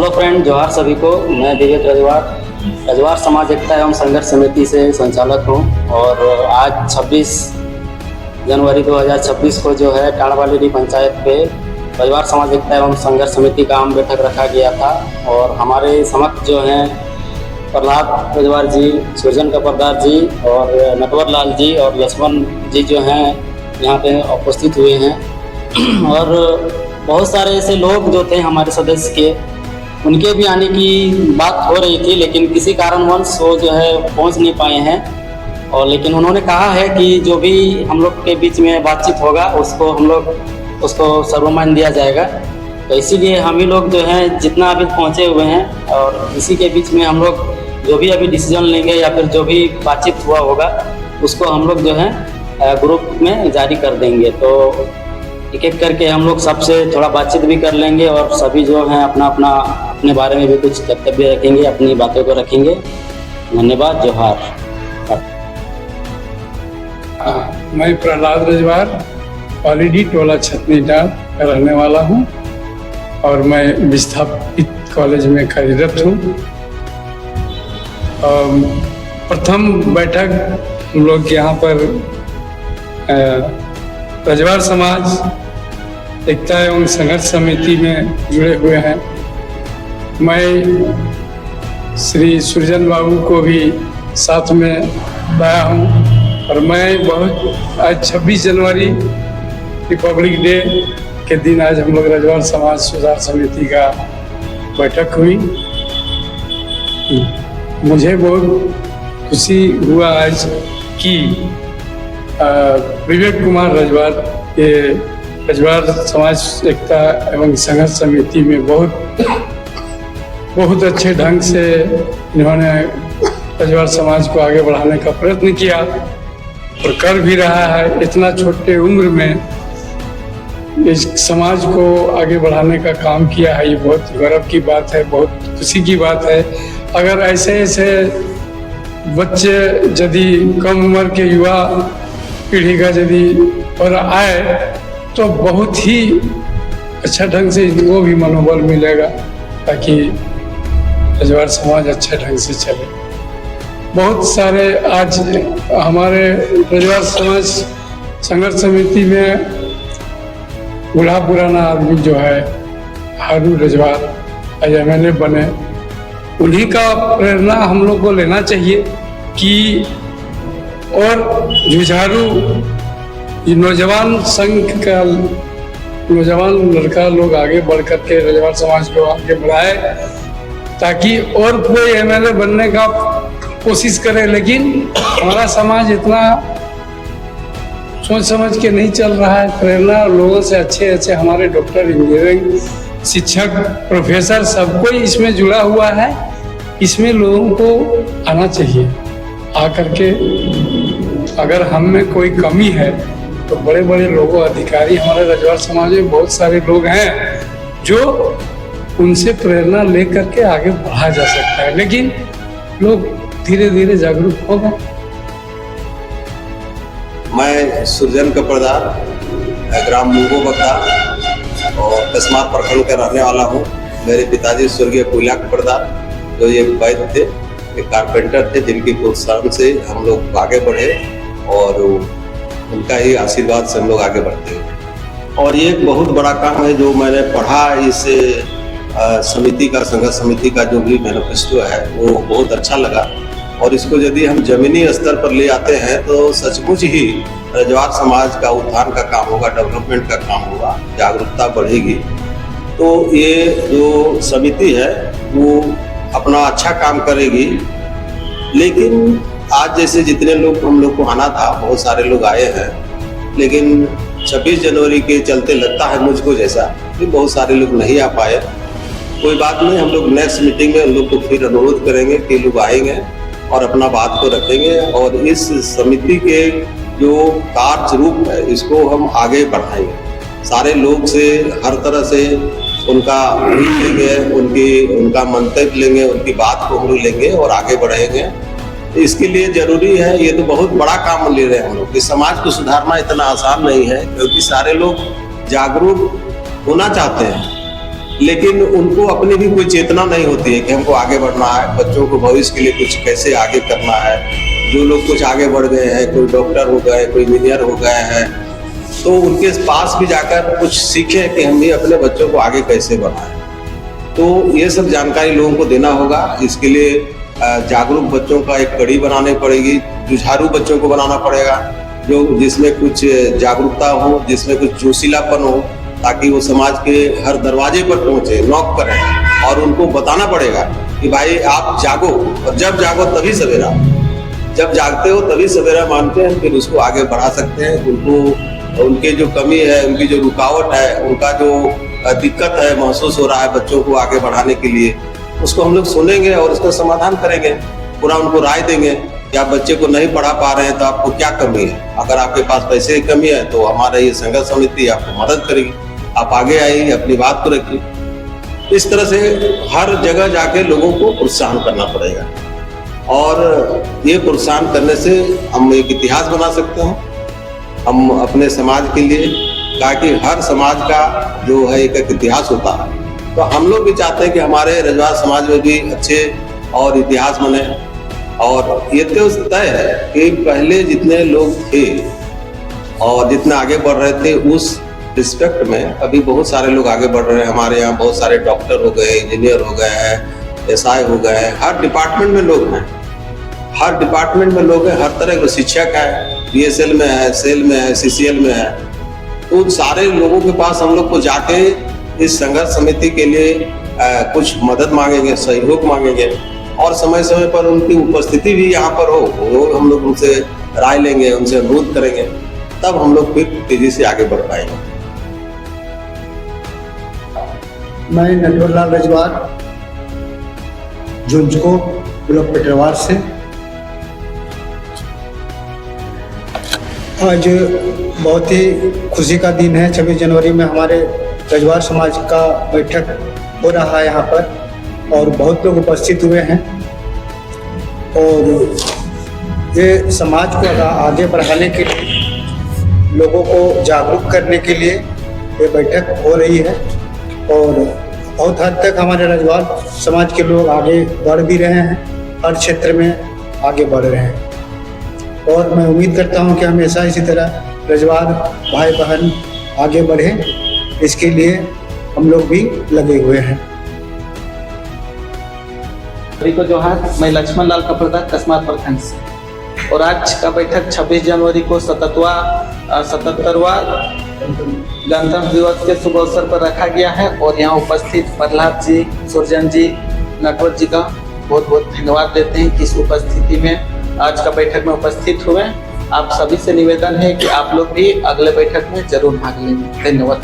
Hello friend, जोहार सभी को। मैं दिव्य रजवार समाज एकता एवं संघर्ष समिति से संचालक हूं और आज 26 जनवरी 2026 को जो है टाणवाली पंचायत पे रजवार समाज एकता एवं संघर्ष समिति का आम बैठक रखा गया था और हमारे समक्ष जो हैं प्रहलाद रजवार जी, सुरजन कपरदार जी और नटवर लाल जी और लक्ष्मण जी जो हैं यहाँ पे उपस्थित हुए हैं। और बहुत सारे ऐसे लोग जो थे हमारे सदस्य के, उनके भी आने की बात हो रही थी, लेकिन किसी कारणवश वो जो है पहुंच नहीं पाए हैं। और लेकिन उन्होंने कहा है कि जो भी हम लोग के बीच में बातचीत होगा उसको सर्वमान दिया जाएगा। तो इसीलिए हम ही लोग जो हैं जितना अभी पहुंचे हुए हैं और इसी के बीच में हम लोग जो भी अभी डिसीजन लेंगे या फिर जो भी बातचीत हुआ होगा उसको हम लोग जो है ग्रुप में जारी कर देंगे। तो एक एक करके हम लोग सबसे थोड़ा बातचीत भी कर लेंगे और सभी जो हैं अपने बारे में भी कुछ वक्तव्य रखेंगे, अपनी बातों को रखेंगे। धन्यवाद। जोहार। मैं प्रहलाद रजवार पॉलीडी टोला छतनीटार का रहने वाला हूं और मैं विस्थापित कॉलेज में कार्यरत हूं। प्रथम बैठक हम लोग यहाँ पर रजवार समाज एकता एवं संघर्ष समिति में जुड़े हुए हैं। मैं श्री सुरजन बाबू को भी साथ में लाया हूँ और मैं बहुत आज 26 जनवरी रिपब्लिक डे के दिन आज हम लोग रजवार समाज सुधार समिति का बैठक हुई। मुझे बहुत खुशी हुआ आज कि विवेक कुमार रजवार के रजवार समाज एकता एवं संघर्ष समिति में बहुत अच्छे ढंग से इन्होंने रजवार समाज को आगे बढ़ाने का प्रयत्न किया और कर भी रहा है। इतना छोटे उम्र में इस समाज को आगे बढ़ाने का काम किया है, ये बहुत गौरव की बात है, बहुत खुशी की बात है। अगर ऐसे ऐसे बच्चे यदि कम उम्र के युवा पीढ़ी का यदि और आए तो बहुत ही अच्छा ढंग से इनको भी मनोबल मिलेगा ताकि रजवार समाज अच्छे ढंग से चले। बहुत सारे आज हमारे रजवार समाज संघर्ष समिति में बूढ़ा पुराना आदमी जो है हारू रजवार आज MLA बने, उन्हीं का प्रेरणा हम लोग को लेना चाहिए कि और जुझारू नौजवान संघ का नौजवान लड़का लोग आगे बढ़ करके रजवार समाज को आगे बढ़ाए ताकि और कोई MLA बनने का कोशिश करे। लेकिन हमारा समाज इतना सोच समझ के नहीं चल रहा है। प्रेरणा लोगों से अच्छे हमारे डॉक्टर, इंजीनियरिंग, शिक्षक, प्रोफेसर सब कोई इसमें जुड़ा हुआ है। इसमें लोगों को आना चाहिए। आकर के अगर हम में कोई कमी है तो बड़े बड़े लोगों, अधिकारी हमारे रजवार समाज में बहुत सारे लोग हैं जो उनसे प्रेरणा लेकर के आगे बढ़ा जा सकता है, लेकिन लोग धीरे धीरे जागरूक होगा। मैं सुरजन कपरदार, ग्राम मुंगो बक्का और कस्मार प्रखंड का रहने वाला हूँ। मेरे पिताजी स्वर्गीय कोयला कपरदार जो ये वैद्य थे, एक कारपेंटर थे, जिनकी प्रोत्साहन से हम लोग आगे बढ़े और उनका ही आशीर्वाद से हम लोग आगे बढ़ते हैं। और ये एक बहुत बड़ा काम है जो मैंने पढ़ा इस समिति का, संघर्ष समिति का जो भी मैनिफेस्टो है वो बहुत अच्छा लगा। और इसको यदि हम जमीनी स्तर पर ले आते हैं तो सचमुच ही रजवार समाज का उत्थान का काम होगा, डेवलपमेंट का काम होगा, जागरूकता बढ़ेगी। तो ये जो समिति है वो अपना अच्छा काम करेगी। लेकिन आज जैसे जितने लोग हम लोग को आना था, बहुत सारे लोग आए हैं, लेकिन 26 जनवरी के चलते लगता है मुझको जैसा कि बहुत सारे लोग नहीं आ पाए। कोई बात नहीं, हम लोग नेक्स्ट मीटिंग में हम लोग को फिर अनुरोध करेंगे कि लोग आएंगे और अपना बात को रखेंगे और इस समिति के जो कार्य रूप है इसको हम आगे बढ़ाएंगे। सारे लोग से हर तरह से उनका लेंगे, उनका मंतव्य लेंगे, उनकी बात को हम लोग लेंगे और आगे बढ़ेंगे। इसके लिए जरूरी है, ये तो बहुत बड़ा काम ले रहे हैं हम लोग कि समाज को सुधारना इतना आसान नहीं है, क्योंकि सारे लोग जागरूक होना चाहते हैं लेकिन उनको अपनी भी कोई चेतना नहीं होती है कि हमको आगे बढ़ना है, बच्चों को भविष्य के लिए कुछ कैसे आगे करना है। जो लोग कुछ आगे बढ़ गए हैं, कोई डॉक्टर हो गए, कोई इंजीनियर हो गए हैं, तो उनके पास भी जाकर कुछ सीखें कि हम भी अपने बच्चों को आगे कैसे बढ़ाएं। तो ये सब जानकारी लोगों को देना होगा। इसके लिए जागरूक बच्चों का एक कड़ी बनानी पड़ेगी, जुझारू बच्चों को बनाना पड़ेगा, जो जिसमें कुछ जागरूकता हो, जिसमें कुछ जोशीलापन हो, ताकि वो समाज के हर दरवाजे पर पहुंचे, नॉक करें और उनको बताना पड़ेगा कि भाई आप जागो, और जब जागो तभी सवेरा, जब जागते हो तभी सवेरा मानते हैं, फिर उसको आगे बढ़ा सकते हैं। उनको उनके जो कमी है, उनकी जो रुकावट है, उनका जो दिक्कत है महसूस हो रहा है बच्चों को आगे बढ़ाने के लिए, उसको हम लोग सुनेंगे और उसका समाधान करेंगे। पूरा उनको राय देंगे कि आप बच्चे को नहीं पढ़ा पा रहे हैं तो आपको क्या कमी है। अगर आपके पास पैसे की कमी है तो हमारा ये संघर्ष समिति आपको मदद करेगी, आप आगे आइए, अपनी बात को रखिए। इस तरह से हर जगह जाके लोगों को प्रोत्साहन करना पड़ेगा, और ये प्रोत्साहन करने से हम एक इतिहास बना सकते हैं हम अपने समाज के लिए, ताकि हर समाज का जो है एक इतिहास होता है। तो हम लोग भी चाहते हैं कि हमारे रजवाड़ समाज में भी अच्छे और इतिहास बने। और ये तो तय है कि पहले जितने लोग थे और जितने आगे बढ़ रहे थे, उस रिस्पेक्ट में अभी बहुत सारे लोग आगे बढ़ रहे हैं। हमारे यहाँ बहुत सारे डॉक्टर हो गए, इंजीनियर हो गए हैं, एसआई हो गए हैं, हर डिपार्टमेंट में लोग हैं, हर डिपार्टमेंट में लोग हैं, हर तरह के शिक्षक है, बीएसएल में है, सेल में है, सीसीएल में है। तो सारे लोगों के पास हम लोग को जाके इस संघर्ष समिति के लिए कुछ मदद मांगेंगे, सहयोग मांगेंगे, और समय समय पर उनकी उपस्थिति भी यहाँ पर हो, वो हम लोग उनसे राय लेंगे, उनसे अनुरोध करेंगे, तब हम लोग फिर तेजी से आगे बढ़ पाएंगे। मैं नटवरलाल रजवाड़, झुंझुनू ब्लॉक पेटरवार से। आज बहुत ही खुशी का दिन है। 26 जनवरी में हमारे रजवाड़ समाज का बैठक हो रहा है यहाँ पर, और बहुत लोग उपस्थित हुए हैं। और ये समाज को आगे बढ़ाने के लिए, लोगों को जागरूक करने के लिए ये बैठक हो रही है, और बहुत हद तक हमारे रजवाड़ समाज के लोग आगे बढ़ भी रहे हैं, हर क्षेत्र में आगे बढ़ रहे हैं। और मैं उम्मीद करता हूं कि हमेशा इसी तरह रजवाड़ भाई बहन आगे बढ़े, इसके लिए हम लोग भी लगे हुए हैं। सभी को जोहार। मैं लक्ष्मण लाल कपड़दार, कस्मार प्रखंड से। और आज का बैठक 26 जनवरी को 77वां गणतंत्र दिवस के शुभ अवसर पर रखा गया है। और यहाँ उपस्थित प्रहलाद जी, सुरजन जी, नटवर जी का बहुत बहुत धन्यवाद देते हैं कि इस उपस्थिति में आज का बैठक में उपस्थित हुए। आप सभी से निवेदन है कि आप लोग भी अगले बैठक में जरूर भाग लेंगे। धन्यवाद।